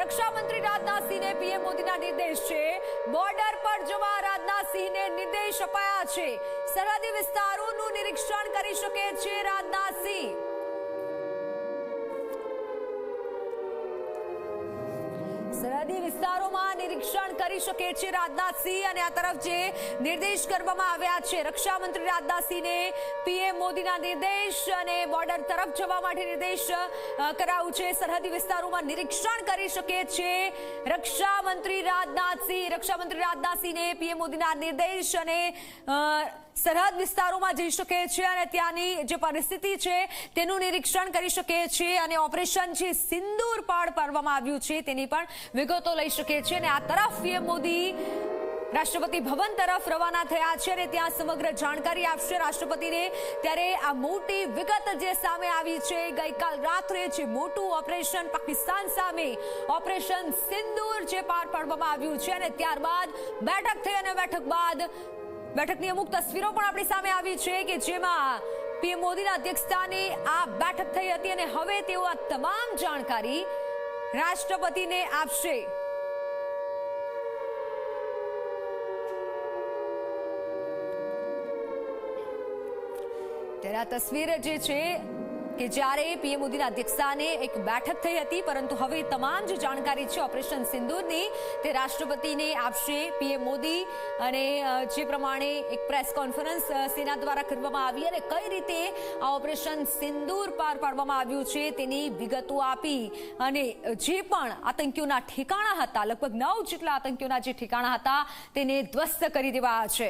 रक्षा मंत्री राजनाथ सिंह ने पीएम मोदी ना निर्देश है बॉर्डर पर जवा राजनाथ सिंह ने निर्देश अपाया है सरहदी विस्तारों निरीक्षण કરી શકે છે રાજનાથ સિંહ। સરહદી વિસ્તારોમાં નિરીક્ષણ કરી શકે છે રાજનાથ સિંહ અને આ તરફ જે નિર્દેશ કરવામાં આવ્યા છે રક્ષા મંત્રી રાજનાથ સિંહને પીએમ મોદીના નિર્દેશ અને બોર્ડર તરફ જવા માટે નિર્દેશ કરાયું છે। સરહદી વિસ્તારોમાં નિરીક્ષણ કરી શકે છે રક્ષા મંત્રી રાજનાથ સિંહને પીએમ મોદીના નિર્દેશ અને સરહદ વિસ્તારોમાં જઈ શકે છે અને ત્યાંની જે પરિસ્થિતિ છે તેનું નિરીક્ષણ કરી શકે છે અને ઓપરેશન જે સિંદૂર પાર પાડવામાં આવ્યું છે તેની પણ વિગતો લઈ શકે છે અને આ તરફ પીએમ મોદી રાષ્ટ્રપતિ ભવન તરફ રવાના થયા છે અને ત્યાં સમગ્ર જાણકારી આપશે રાષ્ટ્રપતિને। ત્યારે આ મોટી વિગત જે સામે આવી છે ગઈકાલ રાત્રે જે મોટું ઓપરેશન પાકિસ્તાન સામે ઓપરેશન સિંદૂર જે પાર પાડવામાં આવ્યું છે અને ત્યારબાદ બેઠક થઈ અને બેઠક બાદ બેઠકની અમુક તસવીરો પણ આપણી સામે આવી છે કે જેમાં પીએમ મોદીના અધ્યક્ષસ્થાને આ બેઠક થઈ હતી અને હવે તેઓ આ તમામ જાણકારી રાષ્ટ્રપતિને આપશે। ત્યારે આ તસવીર જે છે કે જ્યારે પીએમ મોદીના અધ્યક્ષસ્થાને એક બેઠક થઈ હતી પરંતુ હવે તમામ જે જાણકારી છે ઓપરેશન સિંદૂરની તે રાષ્ટ્રપતિને આપશે પીએમ મોદી અને જે પ્રમાણે એક પ્રેસ કોન્ફરન્સ સેના દ્વારા કરવામાં આવી અને કઈ રીતે આ ઓપરેશન સિંદૂર પાર પાડવામાં આવ્યું છે તેની વિગતો આપી અને જે પણ આતંકીઓના ઠેકાણા હતા લગભગ 9 જેટલા આતંકીઓના જે ઠેકાણા હતા તેને ધ્વસ્ત કરી દેવાયા છે।